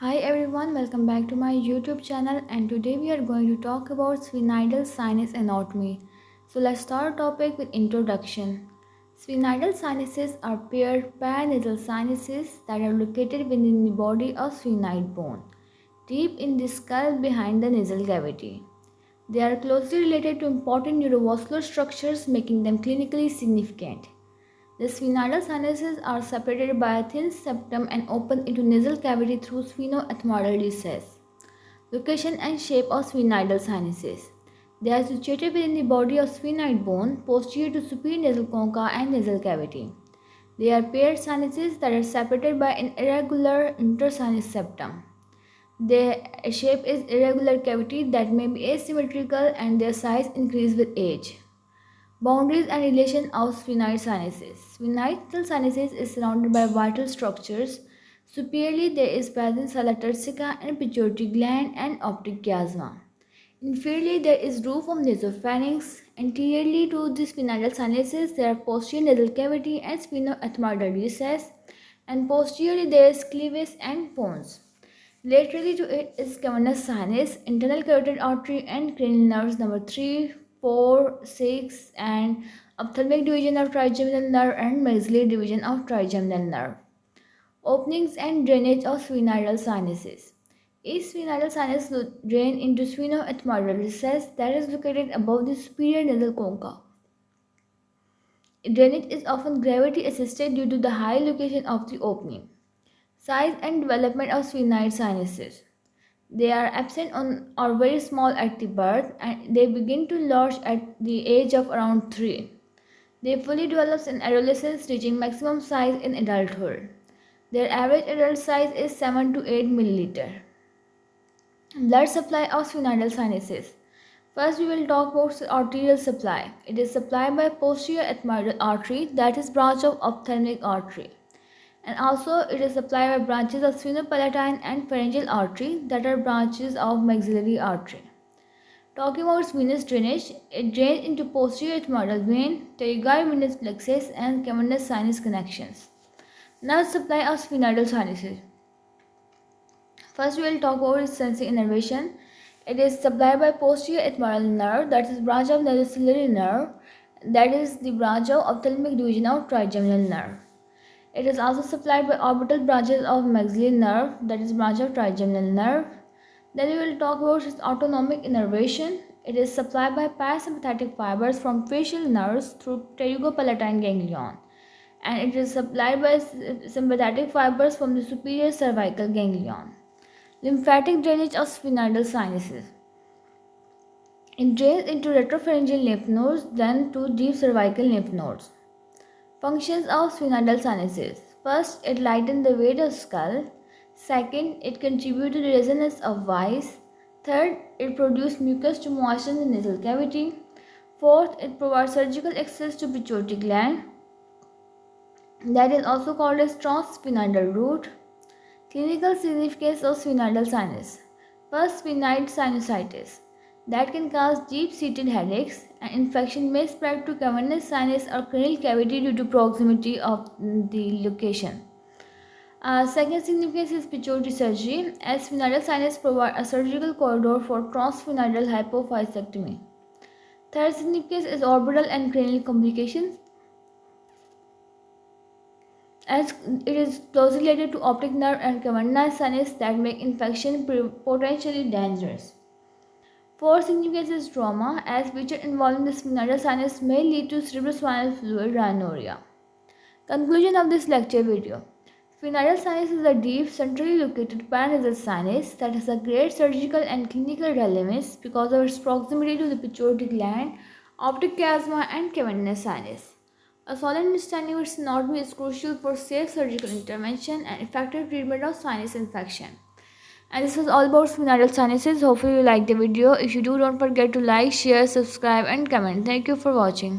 Hi everyone, welcome back to my YouTube channel, and today we are going to talk about sphenoidal sinus anatomy. So let's start our topic with introduction. Sphenoidal sinuses are paired paranasal sinuses that are located within the body of sphenoid bone, deep in the skull behind the nasal cavity. They are closely related to important neurovascular structures, making them clinically significant. The sphenoidal sinuses are separated by a thin septum and open into nasal cavity through sphenoethmoidal recess. Location and shape of sphenoidal sinuses. They are situated within the body of sphenoid bone, posterior to superior nasal concha and nasal cavity. They are paired sinuses that are separated by an irregular intersinus septum. Their shape is irregular cavity that may be asymmetrical, and their size increase with age. Boundaries and relation of sphenoid sinuses. Sphenoidal sinuses is surrounded by vital structures. Superiorly, there is presence of tersica and pituitary gland and optic chiasma. Inferiorly, there is roof of nasopharynx. Anteriorly to the sphenoidal sinuses, there are posterior nasal cavity and sphenoethmoidal recess, and posteriorly there is clevis and pons. Laterally to it is cavernous sinus, internal carotid artery, and cranial nerves number 3, 4, 6, and ophthalmic division of trigeminal nerve and maxillary division of trigeminal nerve. Openings and drainage of sphenoidal sinuses. Each sphenoidal sinus drains into sphenoethmoidal recess that is located above the superior nasal concha. Drainage is often gravity assisted due to the high location of the opening. Size and development of sphenoid sinuses. They are absent on or very small at the birth, and they begin to lodge at the age of around 3. They fully develop in adolescence, reaching maximum size in adulthood. Their average adult size is 7 to 8 milliliter. Blood supply of sphenoidal sinuses. First, we will talk about arterial supply. It is supplied by posterior ethmoidal artery, that is branch of ophthalmic artery. And also it is supplied by branches of sphenopalatine and pharyngeal artery, that are branches of maxillary artery. Talking about venous drainage, it drains into posterior ethmoidal vein, pterygoid venous plexus, and cavernous sinus connections. Now supply of sphenoidal sinuses. First we will talk about its sensory innervation. It is supplied by posterior ethmoidal nerve, that is branch of nasociliary nerve, that is the branch of ophthalmic division of trigeminal nerve. It is also supplied by orbital branches of maxillary nerve, that is branch of trigeminal nerve. Then we will talk about its autonomic innervation. It is supplied by parasympathetic fibers from facial nerves through pterygopalatine ganglion, and it is supplied by sympathetic fibers from the superior cervical ganglion. Lymphatic drainage of sphenoidal sinuses. It drains into retropharyngeal lymph nodes, then to deep cervical lymph nodes. Functions of sphenoidal sinuses. First, it lightens the weight of skull. Second, it contributes to the resonance of voice. Third, it produces mucus to moisten the nasal cavity. Fourth, it provides surgical access to pituitary gland, that is also called as transsphenoidal route. Clinical significance of sphenoidal sinus. First, sphenoid sinusitis that can cause deep-seated headaches, and infection may spread to cavernous sinus or cranial cavity due to proximity of the location. Second significance is pituitary surgery, as sphenoidal sinus provide a surgical corridor for transsphenoidal hypophysectomy. Third significance is orbital and cranial complications, as it is closely related to optic nerve and cavernous sinus that make infection potentially dangerous. Fourth significance is trauma, as feature involving the sphenoidal sinus may lead to cerebrospinal fluid rhinorrhea. Conclusion of this lecture video. Sphenoidal sinus is a deep, centrally located paranasal sinus that has a great surgical and clinical relevance because of its proximity to the pituitary gland, optic chiasma, and cavernous sinus. A solid understanding of its anatomy is crucial for safe surgical intervention and effective treatment of sinus infection. And this was all about sphenoidal sinuses. Hopefully you liked the video. If you do, don't forget to like, share, subscribe, and comment. Thank you for watching.